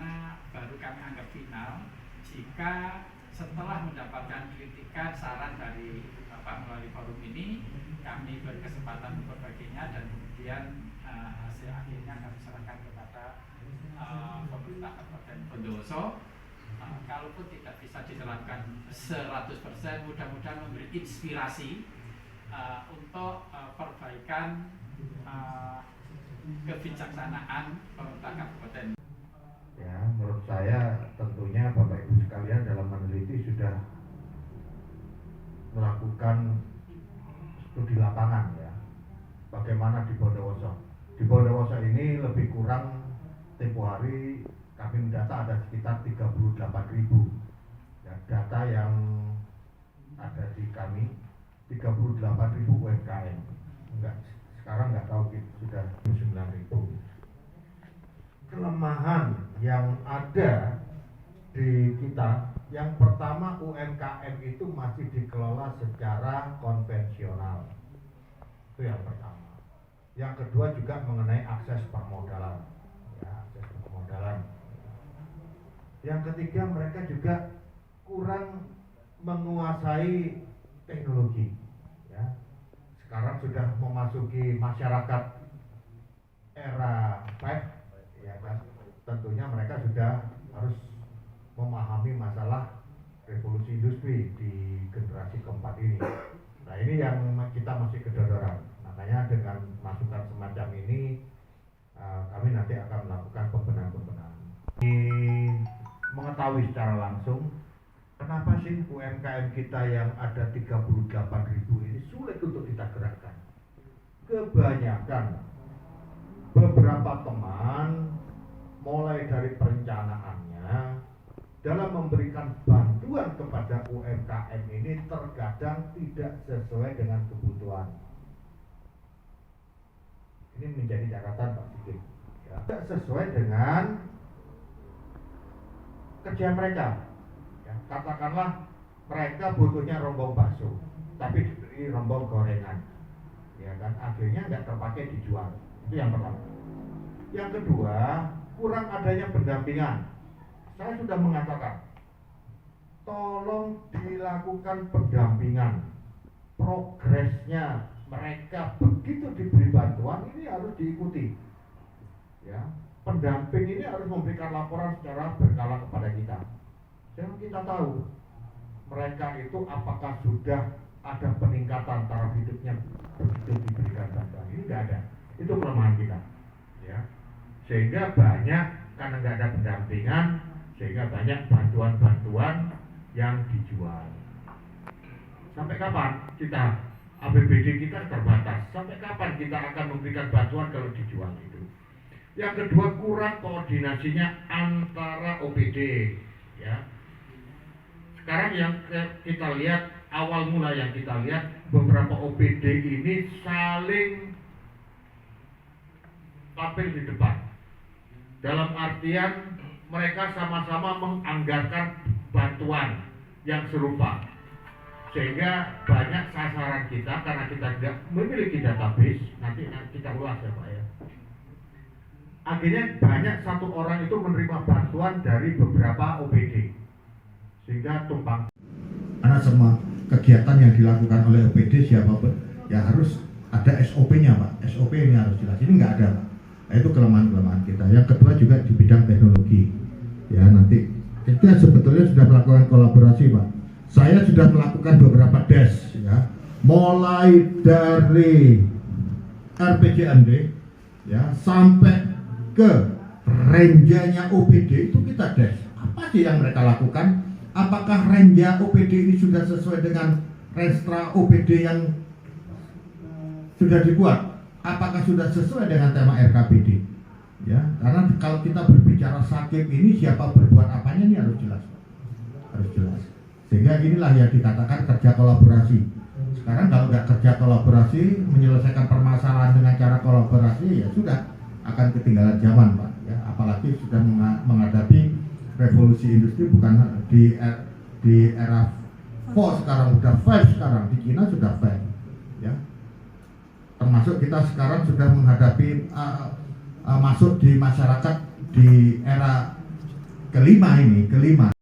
rencana baru kami anggap final jika setelah mendapatkan kritikan saran dari Bapak melalui forum ini, kami berkesempatan memperbaikinya dan kemudian hasil akhirnya kami serahkan kepada pemerintah Kabupaten Bondowoso. Kalaupun tidak bisa diterapkan 100%, mudah-mudahan memberi inspirasi untuk perbaikan kebijaksanaan pemerintah kabupaten. Ya, menurut saya tentunya Bapak Ibu sekalian dalam meneliti sudah melakukan studi lapangan ya. Bagaimana di Bondowoso? Di Bondowoso ini lebih kurang tempo hari kami mendata ada sekitar 38.000 ya, data yang ada di kami 38.000 UMKM. Sekarang nggak tahu sudah 9.000. Kelemahan yang ada di kita, yang pertama UMKM itu masih dikelola secara konvensional. Itu yang pertama. Yang kedua juga mengenai akses permodalan. Ya, akses permodalan. Yang ketiga mereka juga kurang menguasai teknologi. Ya. Sekarang sudah memasuki masyarakat era 5, ya kan? Tentunya mereka sudah harus memahami masalah revolusi industri di generasi keempat ini. Nah ini yang kita masih kedodoran. Makanya dengan masukan semacam ini kami nanti akan melakukan pembenahan-pembenahan. Mengetahui secara langsung kenapa sih UMKM kita yang ada 38.000 ini sulit untuk kita gerakkan. Kebanyakan beberapa teman mulai dari perencanaannya dalam memberikan bantuan kepada UMKM ini terkadang tidak sesuai dengan kebutuhan. Ini menjadi catatan Pak Sigit. Ya. Tidak sesuai dengan kerja mereka. Ya, katakanlah mereka butuhnya rombong bakso, tapi diberi rombong gorengan. Ya kan, akhirnya nggak terpakai dijual. Itu yang pertama. Yang kedua, kurang adanya pendampingan. Saya sudah mengatakan, tolong dilakukan pendampingan. Progresnya mereka begitu diberi bantuan ini harus diikuti. Ya, pendamping ini harus memberikan laporan secara berkala kepada kita. Jangan kita tahu mereka itu apakah sudah ada peningkatan taraf hidupnya begitu diberikan bantuan. Ini tidak ada. Itu kelemahan kita. Ya. Sehingga banyak karena nggak ada pendampingan, sehingga banyak bantuan-bantuan yang dijual. Sampai kapan kita APBD kita terbatas? Sampai kapan kita akan memberikan bantuan kalau dijual itu? Yang kedua, kurang koordinasinya antara OPD. Ya. Sekarang yang kita lihat, awal mula yang kita lihat, beberapa OPD ini saling tampil di depan. Dalam artian mereka sama-sama menganggarkan bantuan yang serupa. Sehingga banyak sasaran kita, karena kita tidak memiliki database, nanti kita ulas ya Pak ya. Akhirnya banyak satu orang itu menerima bantuan dari beberapa OPD, sehingga tumpang. Karena semua kegiatan yang dilakukan oleh OPD siapapun ya harus ada SOP-nya Pak. SOP ini harus jelas. Ini nggak ada Pak. Nah, itu kelemahan-kelemahan kita. Yang kedua juga di bidang teknologi. Ya nanti kita sebetulnya sudah melakukan kolaborasi Pak. Saya sudah melakukan beberapa des ya, mulai dari RPJMD ya sampai ke renjanya OPD itu kita des. Apa sih yang mereka lakukan? Apakah renja OPD ini sudah sesuai dengan restra OPD yang sudah dibuat? Apakah sudah sesuai dengan tema RKPD? Ya, karena kalau kita berbicara sakit ini siapa berbuat apanya ini harus jelas, harus jelas. Sehingga inilah yang dikatakan kerja kolaborasi. Sekarang kalau nggak kerja kolaborasi, menyelesaikan permasalahan dengan cara kolaborasi, ya sudah akan ketinggalan zaman Pak. Ya, apalagi sudah menghadapi revolusi industri bukan di era 4 sekarang udah 5 sekarang di Cina sudah 5 ya. Termasuk kita sekarang sudah menghadapi masuk di masyarakat di era kelima